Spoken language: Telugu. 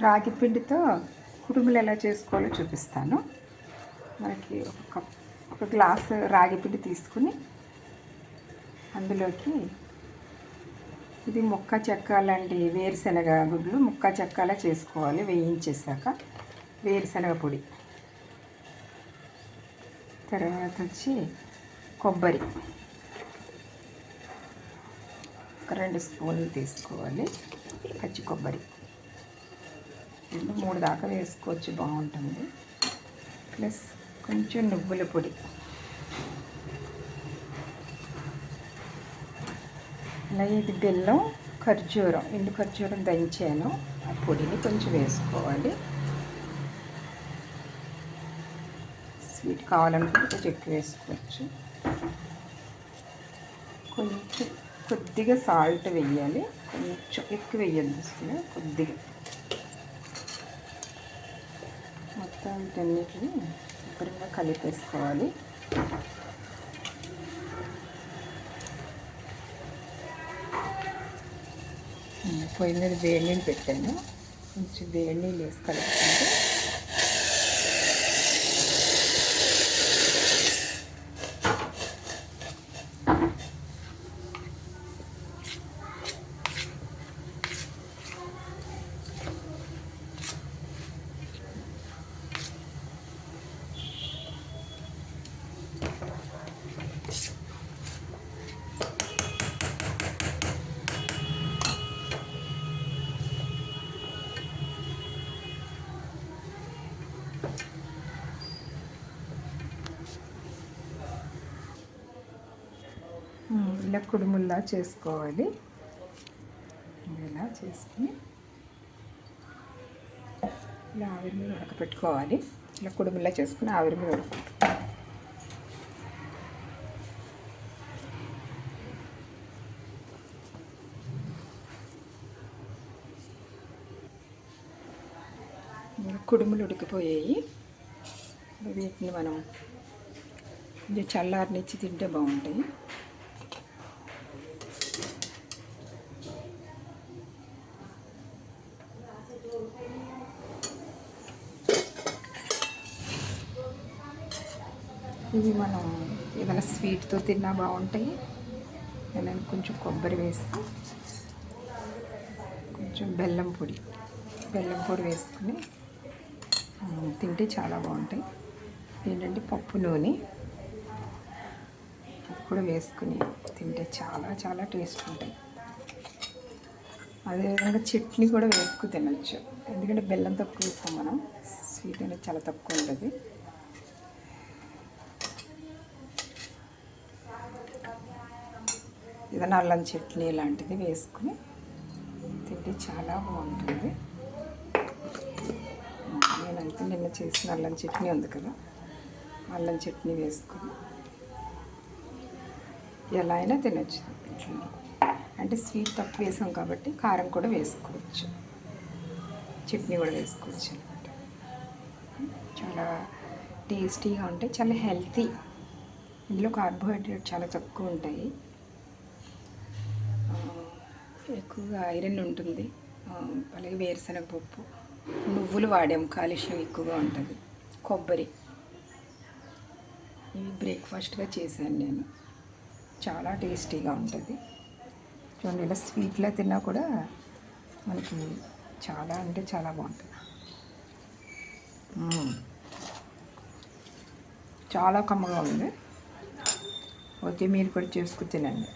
రాగి పిండితో కుడుములు ఎలా చేసుకోవాలో చూపిస్తాను. మనకి ఒక గ్లాసు రాగి పిండి తీసుకుని అందులోకి ఇది ముక్క చెక్క లాంటి వేరుశనగ గుడ్లు ముక్క చెక్కలా చేసుకోవాలి. వేయించేసాక వేరుశనగ పొడి, తర్వాత వచ్చి కొబ్బరి ఒక 2 స్పూన్లు తీసుకోవాలి. పచ్చి కొబ్బరి 2-3 దాకా వేసుకోవచ్చు, బాగుంటుంది. ప్లస్ కొంచెం నువ్వుల పొడి, అలాగే ఇది బెల్లం, ఖర్జూరం, ఎండు ఖర్జూరం దంచాను, ఆ పొడిని కొంచెం వేసుకోవాలి. స్వీట్ కావాలనుకుంటే కొంచెం ఎక్కువ వేసుకోవచ్చు. కొంచెం కొద్దిగా సాల్ట్ వేయాలి, కొంచెం ఎక్కువ వేయద్దు అసలు, కొద్దిగా. మొత్తం వీటన్నిటిని శుభ్రంగా కలిపేసుకోవాలి. పొయ్యి మీద వేడి నీళ్ళు పెట్టాను, కొంచెం వేడి నీళ్ళు వేసి కలుపుకుంటే ఇలా కుడుముల్లా చేసుకోవాలి. ఇలా చేసుకుని ఇలా ఆవిరి మీద ఉడకపెట్టుకోవాలి. ఇలా కుడుముల్లా చేసుకుని ఆవిరి మీద ఉడకపెట్టుకోవాలి. కుడుములు ఉడికిపోయాయి. వీటిని మనం కొంచెం చల్లారనిచ్చి తింటే బాగుంటాయి. ఇవి మనం ఏదైనా స్వీట్తో తిన్నా బాగుంటాయి. నేను కొంచెం కొబ్బరి వేసి కొంచెం బెల్లం పొడి వేసుకుని తింటే చాలా బాగుంటాయి. ఏంటంటే పప్పు నూనె అది కూడా వేసుకుని తింటే చాలా చాలా టేస్ట్ ఉంటాయి. అదేవిధంగా చట్నీ కూడా వేసుకుని తినచ్చు, ఎందుకంటే బెల్లం తక్కువ వేస్తాం మనం, స్వీట్ అనేది చాలా తక్కువ ఉంటుంది. ఏదైనా అల్లం చట్నీ లాంటిది వేసుకుని తింటే చాలా బాగుంటుంది. నేనైతే నిన్న చేసిన అల్లం చట్నీ ఉంది కదా, అల్లం చట్నీ వేసుకుని ఎలా అయినా తినచ్చు. అంటే స్వీట్ తక్కువ వేసాం కాబట్టి కారం కూడా వేసుకోవచ్చు, చట్నీ కూడా వేసుకోవచ్చు అనమాట. చాలా టేస్టీగా ఉంటాయి, చాలా హెల్తీ. ఇందులో కార్బోహైడ్రేట్ చాలా తక్కువ ఉంటాయి, ఎక్కువగా ఐరన్ ఉంటుంది. అలాగే వేరుశనగ పప్పు, నువ్వులు వాడాము, కాల్షియం ఎక్కువగా ఉంటుంది. కొబ్బరి, ఇవి బ్రేక్ఫాస్ట్గా చేశాను నేను, చాలా టేస్టీగా ఉంటుంది. చూడండి, ఇలా స్వీట్లో తిన్నా కూడా మనకి చాలా అంటే చాలా బాగుంటుంది. చాలా కమ్మగా ఉంది. ఓకే, మీరు కూడా చేసుకుని తినండి.